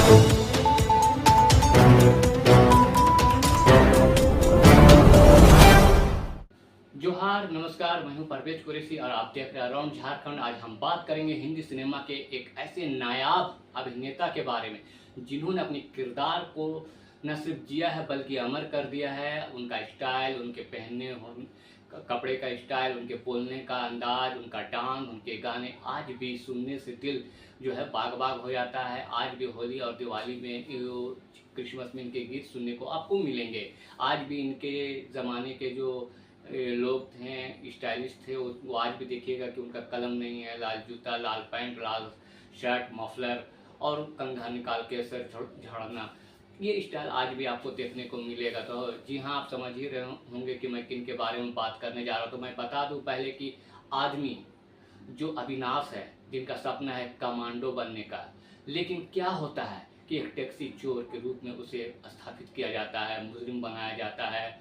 जोहार, नमस्कार। मैं हूं परवेज कुरैशी और आप देख रहे हैं अराउंड झारखंड। आज हम बात करेंगे हिंदी सिनेमा के एक ऐसे नायाब अभिनेता के बारे में जिन्होंने अपने किरदार को न सिर्फ जिया है बल्कि अमर कर दिया है। उनका स्टाइल, उनके पहनने कपड़े का स्टाइल, उनके बोलने का अंदाज, उनका डांस, उनके गाने आज भी सुनने से दिल जो है बाग बाग हो जाता है। आज भी होली और दिवाली में, क्रिसमस में इनके गीत सुनने को आपको मिलेंगे। आज भी इनके ज़माने के जो लोग थे, स्टाइलिस्ट थे, वो आज भी देखिएगा कि उनका कलम नहीं है, लाल जूता, लाल पैंट, लाल शर्ट, मफलर और कंघा निकाल के सर झाड़ना, ये स्टाइल आज भी आपको देखने को मिलेगा। तो जी हाँ, आप समझ ही रहे होंगे कि मैं किन के बारे में बात करने जा रहा हूँ। तो मैं बता दूँ पहले कि आदमी जो अविनाश है, जिनका सपना है कमांडो बनने का, लेकिन क्या होता है कि एक टैक्सी चोर के रूप में उसे स्थापित किया जाता है, मुजरिम बनाया जाता है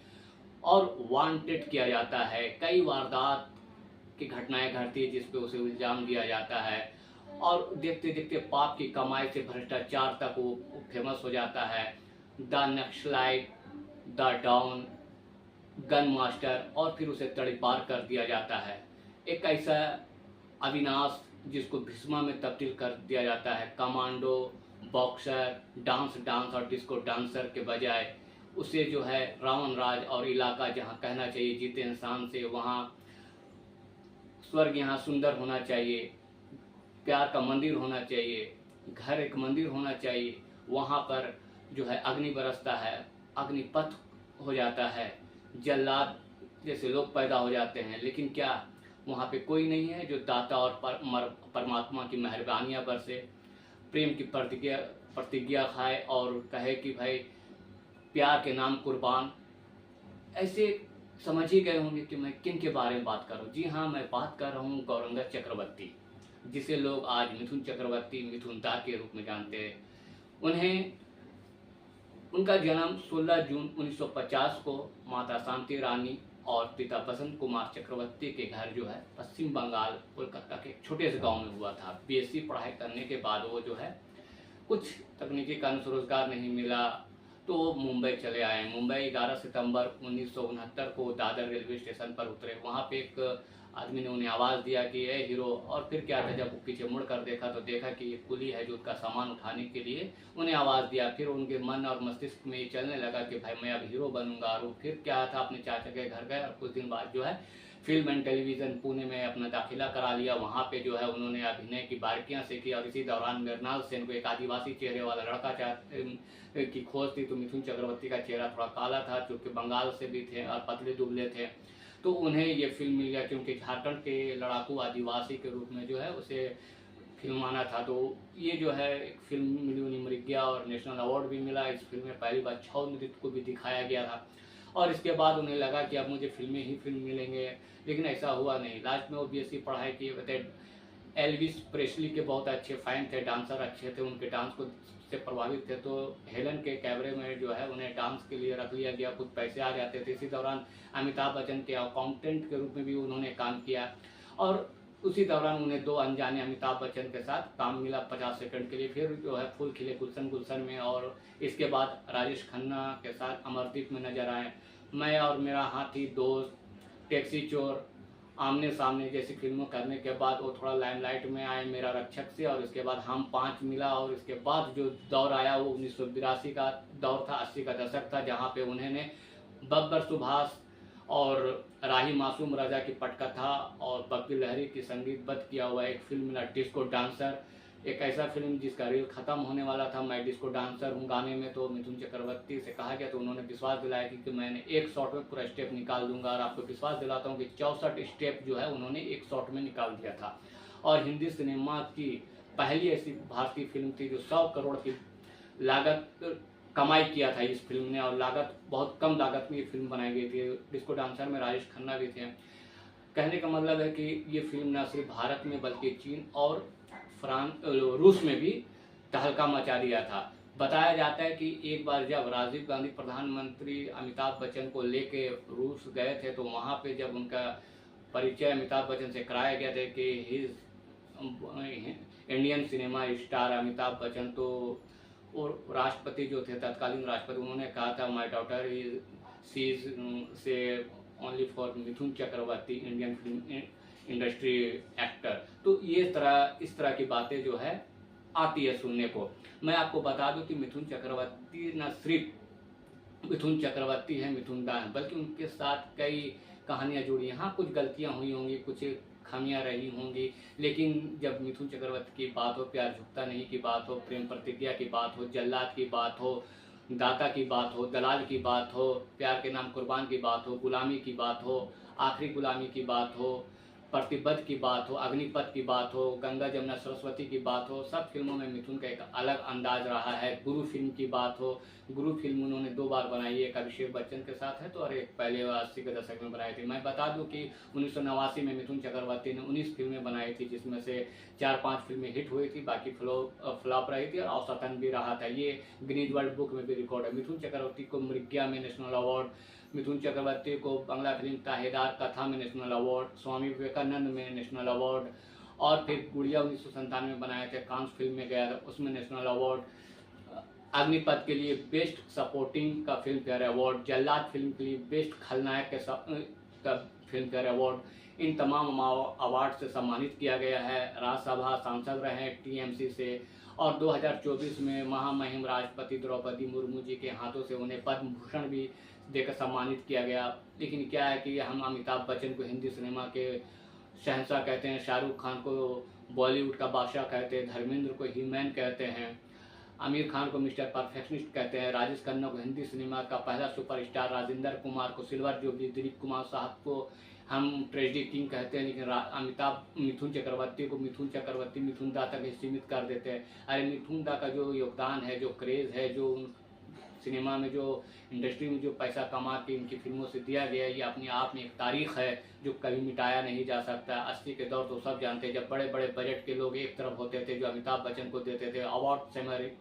और वांटेड किया जाता है। कई वारदात की घटनाएं घटती है जिस पे उसे इल्ज़ाम दिया जाता है और देखते देखते पाप की कमाई से भ्रष्टाचार तक वो फेमस हो जाता है। The Naxalite, the don, gun master, और फिर उसे तड़ीपार कर दिया जाता है। एक ऐसा अविनाश जिसको भीष्मा में तब्दील कर दिया जाता है। कमांडो, बॉक्सर, डांस और डिस्को डांसर के बजाय उसे जो है रावण राज और इलाका जहाँ कहना चाहिए जीते इंसान से, वहाँ स्वर्ग यहाँ सुंदर होना चाहिए, प्यार का मंदिर होना चाहिए, घर एक मंदिर होना चाहिए, वहाँ पर जो है अग्नि बरसता है, अग्निपथ हो जाता है, जल्लाद जैसे लोग पैदा हो जाते हैं। लेकिन क्या वहाँ पे कोई नहीं है जो दाता और परमात्मा की मेहरबानियाँ बरसे, प्रेम की प्रतिज्ञा खाए और कहे कि भाई प्यार के नाम कुर्बान। ऐसे समझ ही गए होंगे कि मैं किन के बारे में बात कर रहा हूँ। जी हाँ, मैं बात कर रहा हूँ गौरंगत चक्रवर्ती, जिसे लोग आज मिथुन चक्रवर्ती, मिथुन दा के रूप में जानते हैं। उनका जन्म 16 जून 1950 को माता शांति रानी और पिता बसंत कुमार चक्रवर्ती के घर जो है पश्चिम बंगाल कोलकाता के छोटे से गांव में हुआ था। बीएससी पढ़ाई करने के बाद वो जो है कुछ तकनीकी का रोजगार नहीं मिला तो वो मुंबई चले आए। मुंबई 11 सितंबर 1969 को दादर रेलवे स्टेशन पर उतरे। वहाँ पे एक आदमी ने उन्हें आवाज़ दिया कि ए हीरो। और फिर क्या था, जब वो पीछे मुड़ कर देखा तो देखा कि ये कुली है जो उसका सामान उठाने के लिए उन्हें आवाज़ दिया। फिर उनके मन और मस्तिष्क में ये चलने लगा कि भाई मैं अब हीरो बनूंगा। और फिर क्या था, अपने चाचा के घर गए और कुछ दिन बाद जो है फिल्म एंड टेलीविज़न पुणे में अपना दाखिला करा लिया। वहाँ पे जो है उन्होंने अभिनय की बारीकियाँ सीखी और इसी दौरान मृणाल सेन को एक आदिवासी चेहरे वाला लड़का की खोज थी। तो मिथुन चक्रवर्ती का चेहरा थोड़ा काला था, चूँकि बंगाल से भी थे और पतले दुबले थे, तो उन्हें ये फिल्म मिल गया क्योंकि झारखंड के लड़ाकू आदिवासी के रूप में जो है उसे फिल्माना था। तो ये जो है एक फिल्म मिली, उन्हें मिल गया और नेशनल अवार्ड भी मिला। इस फिल्म में पहली बार छऊ नृत्य को भी दिखाया गया था और इसके बाद उन्हें लगा कि अब मुझे फिल्में ही फिल्म मिलेंगे, लेकिन ऐसा हुआ नहीं। लास्ट में वो बीएससी पढ़ाई किए थे। एल्विस प्रेस्ली के बहुत अच्छे फैन थे, डांसर अच्छे थे, उनके डांस को से प्रभावित थे। तो हेलन के कैबरे में जो है उन्हें डांस के लिए रख लिया गया, कुछ पैसे आ जाते थे। इसी दौरान अमिताभ बच्चन के अकाउंटेंट के रूप में भी उन्होंने काम किया और उसी दौरान उन्हें दो अनजाने अमिताभ बच्चन के साथ काम मिला 50 सेकंड के लिए। फिर जो है फूल खिले गुलशन गुलशन में, और इसके बाद राजेश खन्ना के साथ अमरदीप में नजर आए। मैं और मेरा हाथी, दोस्त, टैक्सी चोर, आमने सामने जैसी फिल्मों करने के बाद वो थोड़ा लाइमलाइट में आए मेरा रक्षक से। और इसके बाद हम 5 मिला और इसके बाद जो दौर आया वो 1982 का दौर था, 80 का दशक था, जहाँ पे उन्होंने बब्बर सुभाष और राही मासूम राजा की पटकथा और बप्पी लहरी की संगीतबद्ध किया हुआ एक फिल्म मिला, डिस्को डांसर। एक ऐसा फिल्म जिसका रील खत्म होने वाला था, मैं डिस्को डांसर हूँ गाने में। तो मिथुन चक्रवर्ती से कहा गया तो उन्होंने विश्वास दिलाया कि मैंने एक शॉट में पूरा स्टेप निकाल दूंगा। और आपको विश्वास दिलाता हूँ कि 64 स्टेप जो है उन्होंने एक शॉट में निकाल दिया था। और हिंदी सिनेमा की पहली ऐसी भारतीय फिल्म थी जो 100 करोड़ की लागत कमाई किया था इस फिल्म ने, और लागत बहुत कम लागत में ये फिल्म बनाई गई थी। डिस्को डांसर में राजेश खन्ना भी थे। कहने का मतलब है कि ये फिल्म न सिर्फ भारत में बल्कि चीन और रूस में भी तहलका मचा दिया था। बताया जाता है कि एक बार जब राजीव गांधी प्रधानमंत्री अमिताभ बच्चन को लेके रूस गए थे तो वहाँ पे जब उनका परिचय अमिताभ बच्चन से कराया गया था कि his Indian cinema star Amitabh Bachchan, तो और राष्ट्रपति जो थे, तत्कालीन राष्ट्रपति, उन्होंने कहा था my daughter is she is say only for Mithun Chakraborty Indian film industry actor. तो इस तरह की बातें जो है आती है सुनने को। मैं आपको बता दूं कि मिथुन चक्रवर्ती न सिर्फ मिथुन चक्रवर्ती है, मिथुन दा है, बल्कि उनके साथ कई कहानियां जुड़ी हैं। हाँ, कुछ गलतियां हुई होंगी, कुछ खामियां रही होंगी, लेकिन जब मिथुन चक्रवर्ती की बात हो, प्यार झुकता नहीं की बात हो, प्रेम प्रतिज्ञा की बात हो, जल्लाद की बात हो, दाता की बात हो, दलाल की बात हो, प्यार के नाम कुर्बान की बात हो, गुलामी की बात हो, आखिरी गुलामी की बात हो, प्रतिबद्ध की बात हो, अग्निपथ की बात हो, गंगा जमुना सरस्वती की बात हो, सब फिल्मों में मिथुन का एक अलग अंदाज रहा है। गुरु फिल्म की बात हो, गुरु फिल्म उन्होंने 2 बार बनाई, एक अभिषेक बच्चन के साथ है तो और एक पहले 80 के दशक में बनाई थी। मैं बता दूं कि 1989 में मिथुन चक्रवर्ती ने 19 फिल्में बनाई थी, जिसमें से 4-5 फिल्में हिट हुई थी, बाकी फ्लॉप रही थी और औसतन भी रहा था। ये गिनीज वर्ल्ड बुक में भी रिकॉर्ड है। मिथुन चक्रवर्ती को मृग्या में नेशनल अवार्ड, मिथुन चक्रवर्ती को बांग्ला फिल्म ताहेदार कथा में नेशनल अवार्ड, स्वामी विवेकानंद में नेशनल अवार्ड, और फिर गुड़िया 1997 में बनाए थे, कांस फिल्म में गया था, उसमें नेशनल अवार्ड, अग्निपथ के लिए बेस्ट सपोर्टिंग का फिल्म फेयर अवार्ड, जल्लाद फिल्म के लिए बेस्ट खलनायक का फिल्म फेयर अवार्ड। इन तमाम अवार्ड से सम्मानित किया गया है। राज्यसभा सांसद रहे हैं टीएमसी से, और 2024 में महामहिम राष्ट्रपति द्रौपदी मुर्मू जी के हाथों से उन्हें पद्म भूषण भी देकर सम्मानित किया गया। लेकिन क्या है कि हम अमिताभ बच्चन को हिंदी सिनेमा के शहंशाह कहते हैं, शाहरुख खान को बॉलीवुड का बादशाह कहते हैं, धर्मेंद्र को हीमैन कहते हैं, आमिर खान को मिस्टर परफेक्शनिस्ट कहते हैं, राजेश खन्ना को हिंदी सिनेमा का पहला सुपरस्टार, राजेंद्र कुमार को सिल्वर जुबली, दिलीप कुमार साहब को हम ट्रेजेडी किंग कहते हैं, लेकिन मिथुन चक्रवर्ती को मिथुन चक्रवर्ती, मिथुन दा तक सीमित कर देते हैं। अरे मिथुन दा का जो योगदान है, जो क्रेज़ है, जो सिनेमा में, जो इंडस्ट्री में जो पैसा कमा के इनकी फिल्मों से दिया गया, ये अपने आप में एक तारीख है जो कभी मिटाया नहीं जा सकता। 80 के दौर तो सब जानते हैं, जब बड़े बड़े बजट के लोग एक तरफ होते थे, जो अमिताभ बच्चन को देते थे, अवार्ड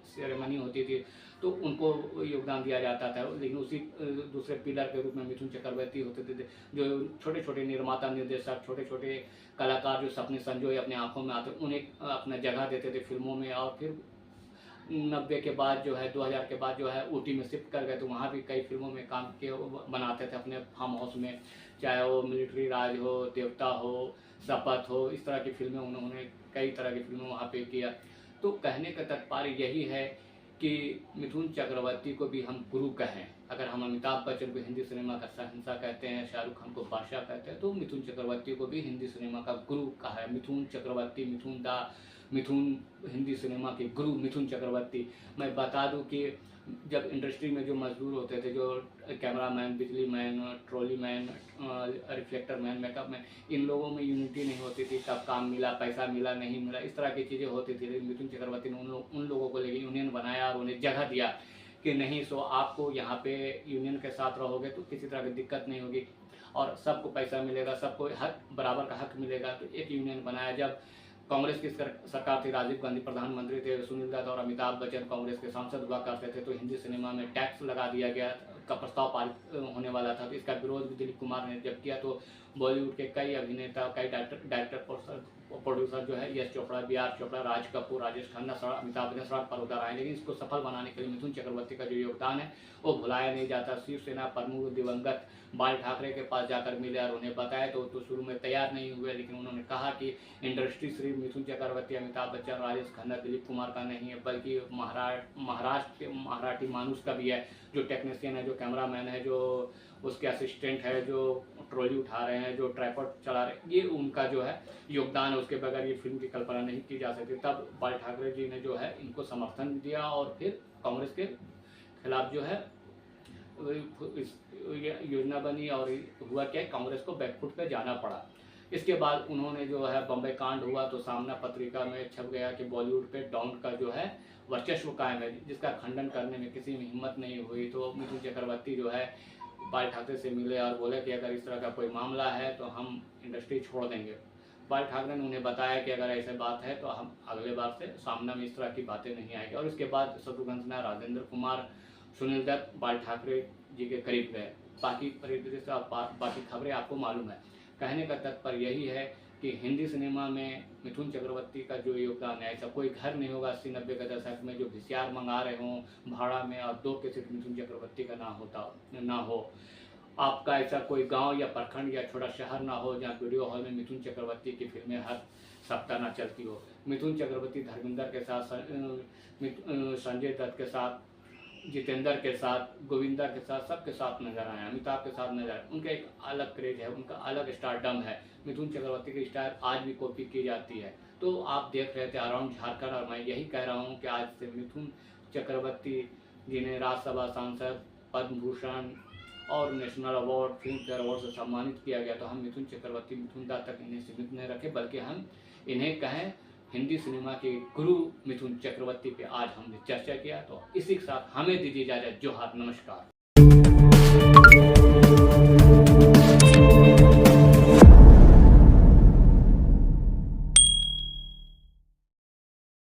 सेरेमनी होती थी तो उनको योगदान दिया जाता था, लेकिन उसी दूसरे पिलर के रूप में मिथुन चक्रवर्ती होते थे, जो छोटे छोटे निर्माता निर्देशक, छोटे छोटे कलाकार जो सपने संजोए अपने आंखों में आते, उन्हें अपना जगह देते थे फिल्मों में। और फिर 90 के बाद जो है, 2000 के बाद जो है ऊटी में शिफ्ट कर गए, तो वहाँ भी कई फिल्मों में काम किए, बनाते थे अपने फार्म हाउस में, चाहे वो मिलिट्री राज हो, देवता हो, शपथ हो, इस तरह की फिल्में उन्होंने कई तरह की फिल्में वहाँ पे किया। तो कहने का तात्पर्य यही है कि मिथुन चक्रवर्ती को भी हम गुरु कहें। अगर हम अमिताभ बच्चन को हिंदी सिनेमा का शहंशाह कहते हैं, शाहरुख खान को बादशाह कहते हैं, तो मिथुन चक्रवर्ती को भी हिंदी सिनेमा का गुरु कहा है। मिथुन चक्रवर्ती, मिथुन दा, मिथुन हिंदी सिनेमा के गुरु मिथुन चक्रवर्ती। मैं बता दूं कि जब इंडस्ट्री में जो मजदूर होते थे, जो कैमरामैन, बिजली man, trolley man, reflector man, makeup man, इन लोगों में यूनिटी नहीं होती थी, कब काम मिला, पैसा मिला, नहीं मिला, इस तरह की चीज़ें होती थी। लेकिन मिथुन चक्रवर्ती ने उन लोगों को लेकर यूनियन बनाया और उन्हें जगह दिया कि नहीं, सो आपको यहाँ पे यूनियन के साथ रहोगे तो किसी तरह की दिक्कत नहीं होगी और सबको पैसा मिलेगा, सबको हक, बराबर का हक मिलेगा। तो एक यूनियन बनाया। जब कांग्रेस की सरकार थी, राजीव गांधी प्रधानमंत्री थे, सुनील दत्त और अमिताभ बच्चन कांग्रेस के सांसद हुआ करते थे, तो हिंदी सिनेमा में टैक्स लगा दिया गया का प्रस्ताव पारित होने वाला था। तो इसका विरोध भी दिलीप कुमार ने जब किया, तो बॉलीवुड के कई अभिनेता, कई डायरेक्टर प्रोड्यूसर जो है, यश चोपड़ा, बी आर चोपड़ा, राज कपूर, राजेश खन्ना, अमिताभ बच्चन सड़क पर उतर आए। लेकिन इसको सफल बनाने के लिए मिथुन चक्रवर्ती का जो योगदान है वो भुलाया नहीं जाता। शिवसेना प्रमुख दिवंगत बाल ठाकरे के पास जाकर मिले और उन्हें बताया तो शुरू में तैयार नहीं हुए, लेकिन उन्होंने कहा कि इंडस्ट्री सिर्फ मिथुन चक्रवर्ती, अमिताभ बच्चन, राजेश खन्ना, दिलीप कुमार का नहीं है, बल्कि महाराष्ट्र के मराठी मानुष का भी है, जो टेक्नीशियन है, जो कैमरामैन है, जो उसके असिस्टेंट है, जो ट्रॉली उठा रहे हैं, जो ट्राइपॉड चला रहे हैं, ये उनका जो है योगदान है। उसके बगैर ये फिल्म की कल्पना नहीं की जा सकती। तब बाल ठाकरे जी ने जो है इनको समर्थन दिया और फिर कांग्रेस के खिलाफ जो है योजना बनी और हुआ क्या, कांग्रेस को बैकफुट पे जाना पड़ा। इसके बाद उन्होंने जो है बम्बई कांड हुआ तो सामना पत्रिका में छप गया कि बॉलीवुड पे डॉन का जो है वर्चस्व कायम है, जिसका खंडन करने में किसी में हिम्मत नहीं हुई। तो मिथुन चक्रवर्ती जो है बाल ठाकरे से मिले और बोले कि अगर इस तरह का कोई मामला है तो हम इंडस्ट्री छोड़ देंगे। बाल ठाकरे ने उन्हें बताया कि अगर ऐसे बात है तो हम अगले बार से सामना में इस तरह की बातें नहीं आएगी। और इसके बाद शत्रुघ्न सिन्हा, राजेंद्र कुमार, सुनील दत्त बाल ठाकरे जी के करीब गए। बाकी परिदृश्य, बाकी खबरें आपको मालूम है। कहने का तात्पर्य यही है कि हिंदी सिनेमा में मिथुन चक्रवर्ती का जो योगदान है, ऐसा कोई घर नहीं होगा 80-90 के दशक में जो वीसीआर मंगा रहे हों भाड़ा में और 2 कैसेट मिथुन चक्रवर्ती का ना हो। आपका ऐसा कोई गांव या प्रखंड या छोटा शहर ना हो जहां वीडियो हॉल में मिथुन चक्रवर्ती की फिल्में हर सप्ताह ना चलती हो। मिथुन चक्रवर्ती धर्मेंद्र के साथ, संजय दत्त के साथ, जितेंद्र के साथ, गोविंदा के साथ, सबके साथ नजर आए, अमिताभ के साथ नजर आए। उनका एक अलग क्रेज है, उनका अलग स्टारडम है। मिथुन चक्रवर्ती की स्टाइल आज भी कॉपी की जाती है। तो आप देख रहे थे अराउंड झारखंड, और मैं यही कह रहा हूँ कि आज से मिथुन चक्रवर्ती जिन्हें राज्यसभा सांसद, पद्म भूषण और national award, film fair award से सम्मानित किया गया, तो हम मिथुन चक्रवर्ती, मिथुन दा तक इन्हें सीमित नहीं रखें, बल्कि हम इन्हें कहें हिंदी सिनेमा के गुरु मिथुन चक्रवर्ती पे आज हमने चर्चा किया। तो इसी के साथ हमें दीजिए इजाजत। जोहार, नमस्कार।